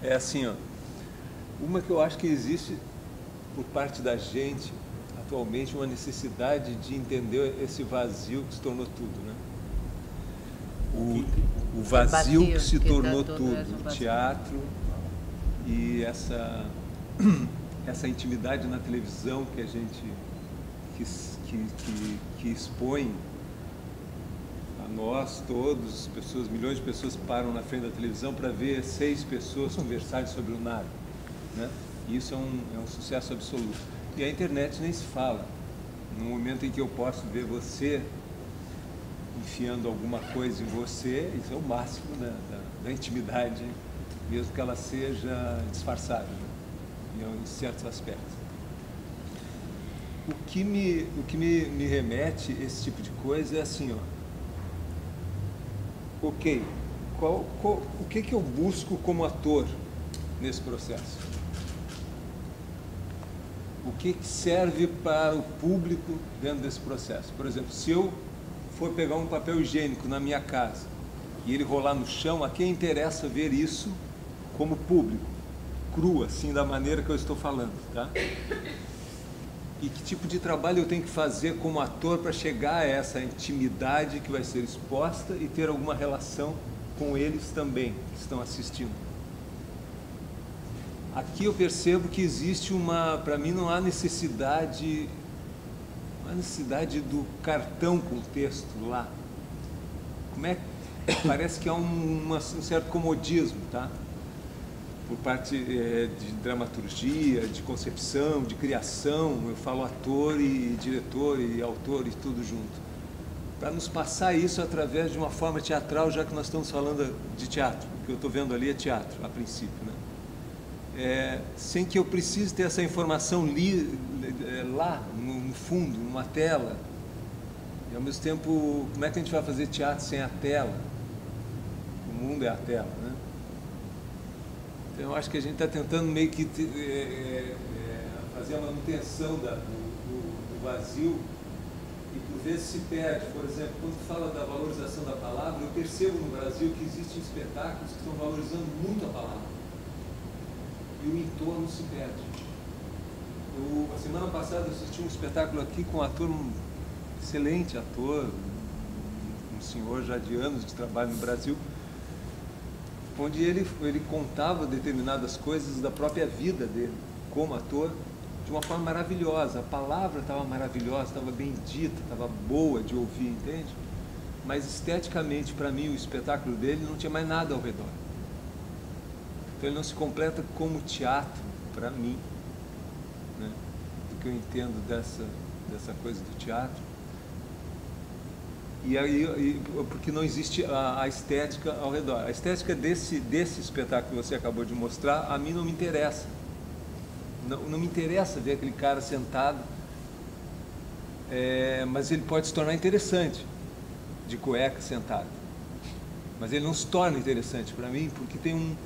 É assim, ó. Uma que eu acho que existe por parte da gente atualmente uma necessidade de entender esse vazio que se tornou tudo, né? O vazio que se tornou tudo, o teatro e essa intimidade na televisão que a gente que expõe a nós todos, pessoas, milhões de pessoas param na frente da televisão para ver 6 pessoas conversarem sobre o nada, né? E isso é um sucesso absoluto. E a internet nem se fala. No momento em que eu posso ver você enfiando alguma coisa em você, isso é o máximo da intimidade, mesmo que ela seja disfarçada, né? Em certos aspectos. O que me remete a esse tipo de coisa é assim, ó. Ok, o que eu busco como ator nesse processo? O que serve para o público dentro desse processo? Por exemplo, se eu for pegar um papel higiênico na minha casa e ele rolar no chão, a quem interessa ver isso como público, cru, assim, da maneira que eu estou falando, tá? E que tipo de trabalho eu tenho que fazer como ator para chegar a essa intimidade que vai ser exposta e ter alguma relação com eles também, que estão assistindo. Aqui eu percebo que existe para mim não há necessidade do cartão com texto lá. Parece que há um certo comodismo, tá? Por parte de dramaturgia, de concepção, de criação, eu falo ator e diretor e autor e tudo junto. Para nos passar isso através de uma forma teatral, já que nós estamos falando de teatro, o que eu estou vendo ali é teatro, a princípio, né? Sem que eu precise ter essa informação lá no fundo, numa tela. E ao mesmo tempo, como é que a gente vai fazer teatro sem a tela? O mundo é a tela, né? Então, eu acho que a gente está tentando meio que fazer a manutenção do vazio e por vezes se perde. Por exemplo, quando fala da valorização da palavra, eu percebo no Brasil que existem espetáculos que estão valorizando muito a palavra e o entorno se perde. A semana passada eu assisti um espetáculo aqui com um ator, um excelente ator, um senhor já de anos de trabalho no Brasil, onde ele contava determinadas coisas da própria vida dele como ator de uma forma maravilhosa. A palavra estava maravilhosa, estava bem dita, estava boa de ouvir, entende? Mas esteticamente, para mim, o espetáculo dele não tinha mais nada ao redor. Então ele não se completa como teatro, para mim, né? Do que eu entendo dessa coisa do teatro. E aí, porque não existe a estética ao redor. A estética desse espetáculo que você acabou de mostrar, a mim não me interessa. Não me interessa ver aquele cara sentado, mas ele pode se tornar interessante, de cueca sentado. Mas ele não se torna interessante para mim, porque tem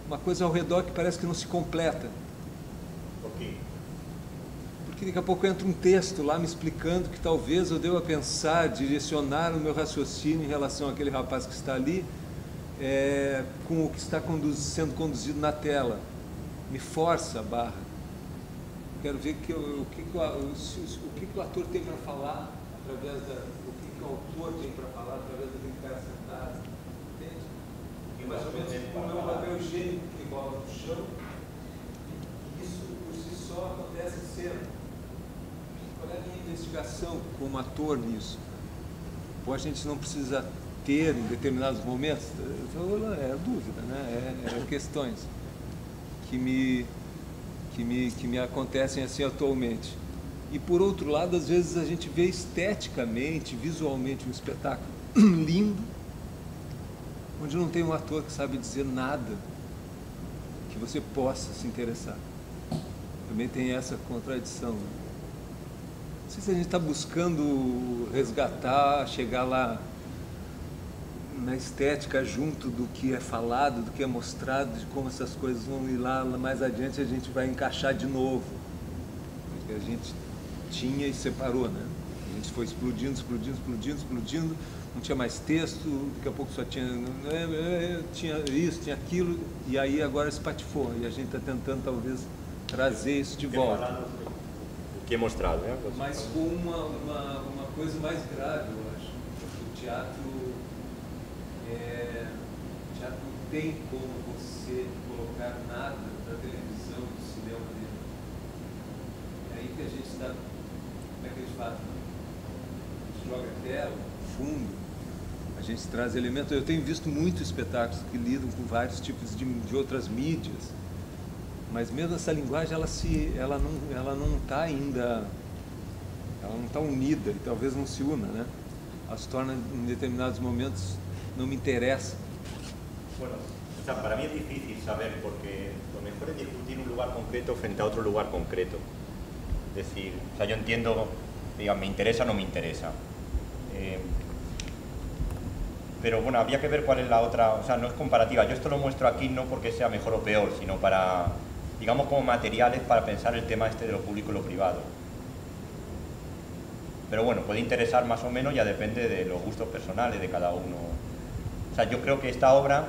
uma coisa ao redor que parece que não se completa. Ok. Porque daqui a pouco entra um texto lá me explicando que talvez eu deva pensar, direcionar o meu raciocínio em relação àquele rapaz que está ali, com o que está sendo conduzido na tela. Me força a barra. Quero ver o que o ator tem para falar através o que o autor tem para falar através daquele cara sentado. Entende? E mais ou menos como é um papel higiênico que rola no chão, e isso por si só acontece em cena. Qual é a minha investigação como ator nisso? Ou a gente não precisa ter em determinados momentos? É dúvida, né? Questões que me acontecem assim atualmente. E por outro lado, às vezes a gente vê esteticamente, visualmente um espetáculo lindo, onde não tem um ator que sabe dizer nada que você possa se interessar. Também tem essa contradição, né? Não sei se a gente está buscando resgatar, chegar lá na estética junto do que é falado, do que é mostrado, de como essas coisas vão ir lá mais adiante, a gente vai encaixar de novo o que a gente tinha e separou, né? A gente foi explodindo, explodindo, explodindo, explodindo, não tinha mais texto, daqui a pouco só tinha isso, tinha aquilo, e aí agora espatifou, e a gente está tentando talvez trazer isso de volta. O que é mostrado, né? Mas com uma coisa mais grave, eu acho. O teatro não tem como você colocar nada da televisão, do cinema dentro. É aí que a gente está, como é que eles fazem? A gente joga tela, fundo, a gente traz elementos. Eu tenho visto muitos espetáculos que lidam com vários tipos de outras mídias, mas mesmo essa linguagem ela não está ainda, ela não está unida e talvez não se una, né? Ela se torna em determinados momentos não me interessa. Bueno, o sea, para mí es difícil saber porque lo mejor es discutir un lugar concreto frente a otro lugar concreto. Es decir, o sea, yo entiendo, digan, me interesa o no me interesa. Pero bueno, habría que ver cuál es la otra, o sea, no es comparativa. Yo esto lo muestro aquí no porque sea mejor o peor, sino para, digamos, como materiales para pensar el tema este de lo público y lo privado. Pero bueno, puede interesar más o menos, ya depende de los gustos personales de cada uno. O sea, yo creo que esta obra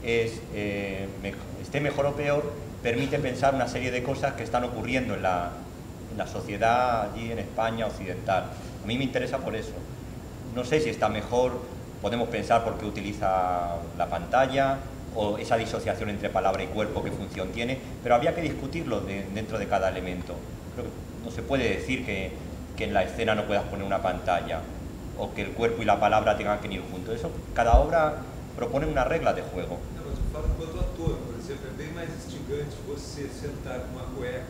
esté mejor o peor, permite pensar una serie de cosas que están ocurriendo en la sociedad allí en España occidental. A mí me interesa por eso. No sé si está mejor, podemos pensar por qué utiliza la pantalla o esa disociación entre palabra y cuerpo, qué función tiene, pero habría que discutirlo dentro de cada elemento. Creo que no se puede decir que en la escena no puedas poner una pantalla o que el cuerpo y la palabra tengan que ir juntos. Eso, cada obra propone una regla de juego. Não, mas eu falo enquanto ator, por exemplo, é bem mais instigante você sentar com uma cueca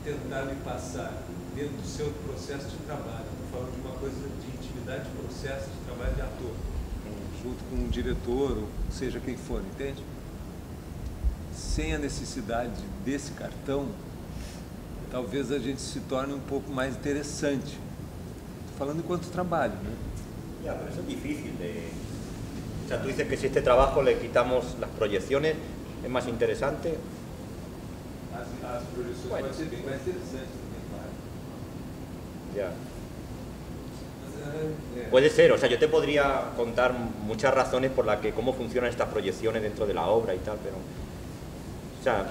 e tentar me passar dentro do seu processo de trabalho. Estou falando de uma coisa de intimidade de processo de trabalho de ator, junto com um diretor, ou seja quem for, entende? Sem a necessidade desse cartão, talvez a gente se torne um pouco mais interessante. Estou falando enquanto trabalho, né? Ya, pero eso es difícil de... O sea, tú dices que si este trabajo le quitamos las proyecciones, ¿es más interesante? As projeções Bueno. podem ser bem mais interessantes também, claro. Ya. Mas, Puede ser, o sea, yo te podría contar muchas razones por las que cómo funcionan estas proyecciones dentro de la obra y tal, pero... O sea,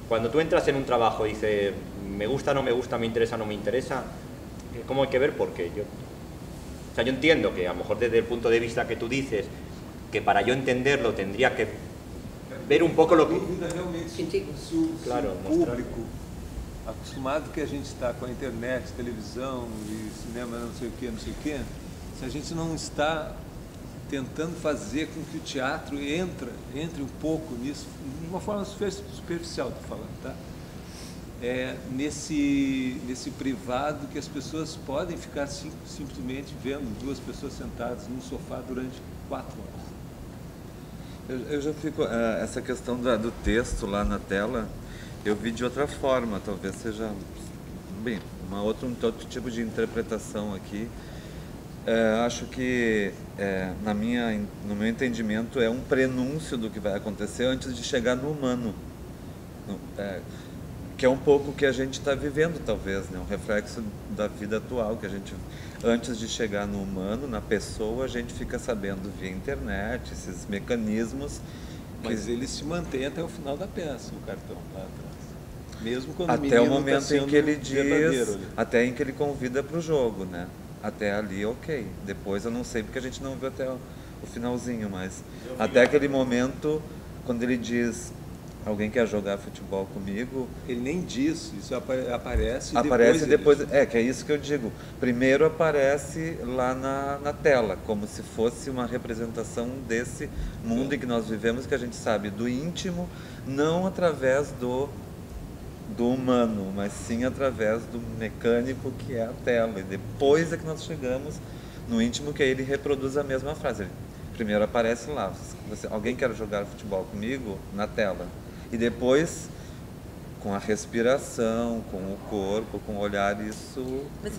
cuando tú entras en un trabajo y dices, me gusta, no me gusta, me interesa, no me interesa, ¿cómo hay que ver por qué? O sea, yo entiendo que a lo mejor desde el punto de vista que tú dices, que para yo entenderlo tendría que ver un poco lo que... dúvida realmente se o Claro, público, acostumado que a gente está com a internet, televisão e cinema, não sei o que, se a gente não está tentando fazer com que o teatro entre um pouco nisso, de uma forma superficial, estou falando, tá? Nesse privado que as pessoas podem ficar simplesmente vendo duas pessoas sentadas num sofá durante 4 horas. Eu já fico... essa questão do texto lá na tela, eu vi de outra forma, talvez seja... Bem, um outro tipo de interpretação aqui. Acho que, no meu entendimento, é um prenúncio do que vai acontecer antes de chegar no humano. Que é um pouco o que a gente está vivendo, talvez, né? Um reflexo da vida atual, que a gente, antes de chegar no humano, na pessoa, a gente fica sabendo via internet, esses mecanismos. Mas ele se mantém até o final da peça, o cartão lá atrás. Mesmo quando até o momento tá em que ele diz, até em que ele convida para o jogo, né? Até ali, ok. Depois eu não sei porque a gente não viu até o finalzinho, mas até aquele momento, quando ele diz, alguém quer jogar futebol comigo? Ele nem diz, isso aparece depois. Que é isso que eu digo. Primeiro aparece lá na tela, como se fosse uma representação desse mundo em que nós vivemos, que a gente sabe do íntimo, não através do humano, mas sim através do mecânico que é a tela. E depois é que nós chegamos no íntimo, que aí ele reproduz a mesma frase. Ele primeiro aparece lá, alguém quer jogar futebol comigo? Na tela. E depois, com a respiração, com o corpo, com o olhar, isso... Mas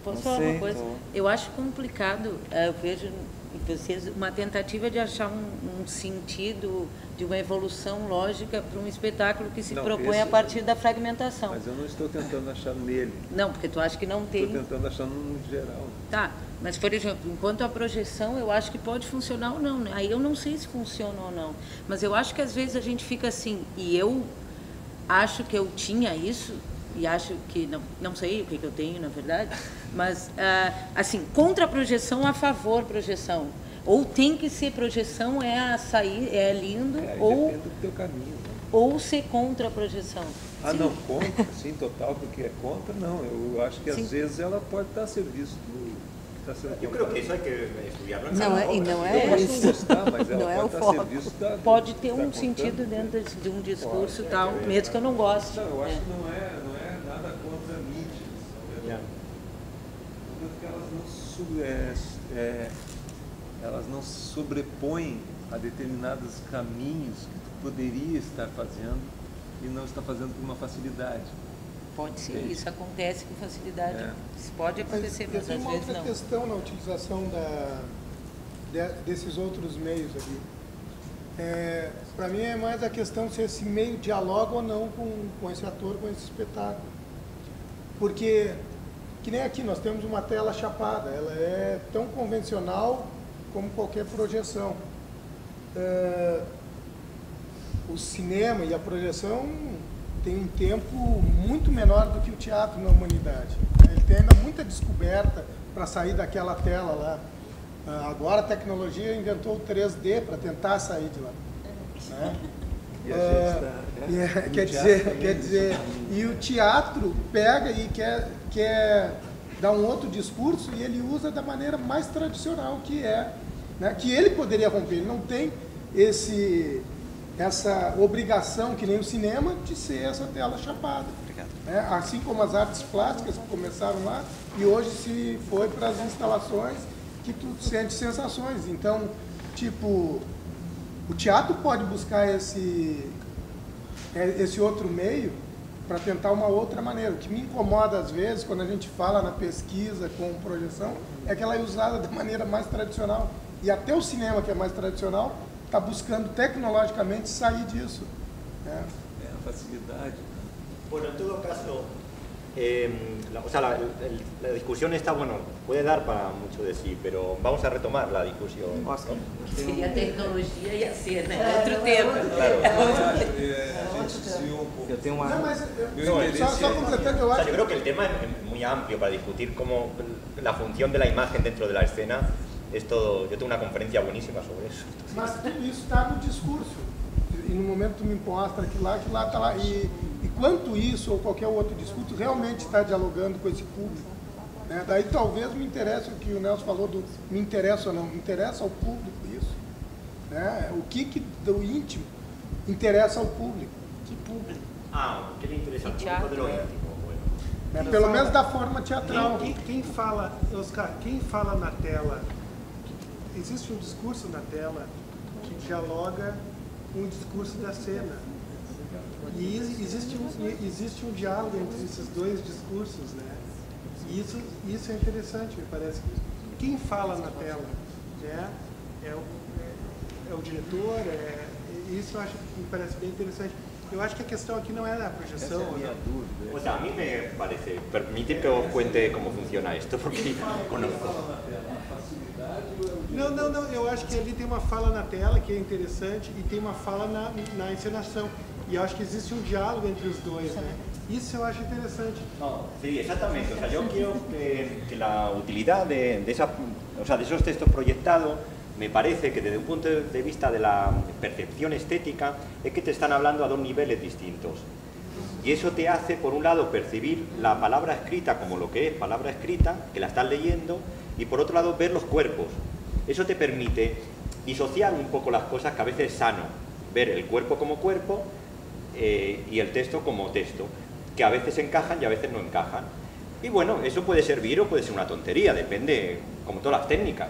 posso falar uma coisa? Eu acho complicado, eu vejo E vocês, uma tentativa de achar um sentido de uma evolução lógica para um espetáculo que se propõe a partir da fragmentação. Mas eu não estou tentando achar nele. Não, porque tu acha que não tem... Estou tentando achar no geral. Tá, mas, por exemplo, enquanto a projeção, eu acho que pode funcionar ou não, né? Aí eu não sei se funciona ou não. Mas eu acho que às vezes a gente fica assim, e eu acho que eu tinha isso, e acho que não sei o que eu tenho, na verdade, mas, assim, contra a projeção, a favor projeção. Ou tem que ser projeção, é a sair, é lindo, ou... Depende do teu caminho, né? Ou ser contra a projeção. Ah, sim. Não, contra, sim, total, porque é contra, não. Eu acho que às vezes ela pode estar a serviço do que está sendo. Eu creio que isso hay que estudiarlo. Não é, e não é isso. Gostar, mas ela não é o foco. Pode ter um sentido dentro de um discurso tal, mesmo que eu não goste. Não, eu acho que não é nada contra a mídia. Porque elas não se sobrepõem a determinados caminhos que tu poderia estar fazendo e não está fazendo com uma facilidade. Pode ser, isso acontece com facilidade. Isso pode acontecer, mas às vezes não. Tem uma outra questão na utilização desses outros meios ali. Para mim é mais a questão se esse meio dialoga ou não com esse ator, com esse espetáculo. Porque, que nem aqui, nós temos uma tela chapada, ela é tão convencional como qualquer projeção. O cinema e a projeção tem um tempo muito menor do que o teatro na humanidade. Ele tem ainda muita descoberta para sair daquela tela lá. Agora a tecnologia inventou o 3D para tentar sair de lá. Né? Quer dizer, e o teatro pega e quer dar um outro discurso e ele usa da maneira mais tradicional que é, né? Que ele poderia romper. Ele não tem essa obrigação, que nem o cinema, de ser essa tela chapada. Né? Assim como as artes plásticas que começaram lá e hoje se foi para as instalações que tu sente sensações. Então, tipo, o teatro pode buscar esse outro meio para tentar uma outra maneira. O que me incomoda às vezes, quando a gente fala na pesquisa com projeção, é que ela é usada da maneira mais tradicional. E até o cinema, que é mais tradicional, está buscando tecnologicamente sair disso. É a facilidade. Bueno, en todo caso, la discusión está, bueno, puede dar para mucho de sí, pero vamos a retomar la discusión. Seria tecnologia ia ser, né? Outro tema. Claro. A gente desviou um pouco. Eu tenho uma... Não, mas só completando, eu O sea, acho... yo creo que el tema es muy amplio para discutir cómo la función de la imagen dentro de la escena es todo. Yo tengo una conferencia buenísima sobre eso. Mas tudo isso está no discurso. E no momento tu me mostra que lá está lá. E quanto isso ou qualquer outro discurso realmente está dialogando com esse público. Né? Daí talvez me interesse o que o Nelson falou do me interessa ou não. Me interessa ao público isso. Né? O que do íntimo interessa ao público. Que público? Ah, ¿qué le interesa al público de lo íntimo? Bueno. Né? Pelo menos da forma teatral. Quem fala, Oscar, quem fala na tela, existe um discurso na tela que dialoga com o discurso da cena. E existe um diálogo entre esses dois discursos, né? E isso é interessante, me parece. Quem fala na tela, né? É o diretor, isso eu acho que me parece bem interessante. Eu acho que a questão aqui não é a projeção. Essa é a minha dúvida. O sea, a mí me parece, permitir que os cuente cómo funciona esto, porque conozco. Não, eu acho que ali tem uma fala na tela que é interessante e tem uma fala na encenação. E eu acho que existe um diálogo entre os dois, né? Isso eu acho interessante. No, sí, exactamente. O sea, yo quiero que la utilidad de esos textos proyectados, me parece que desde un punto de vista de la percepción estética, es que te están hablando a dos niveles distintos. Y eso te hace, por un lado, percibir la palabra escrita como lo que es palabra escrita, que la estás leyendo, y por otro lado, ver los cuerpos. Eso te permite disociar un poco las cosas, que a veces es sano, ver el cuerpo como cuerpo y el texto como texto, que a veces encajan y a veces no encajan. Y bueno, eso puede servir o puede ser una tontería, depende, como todas las técnicas.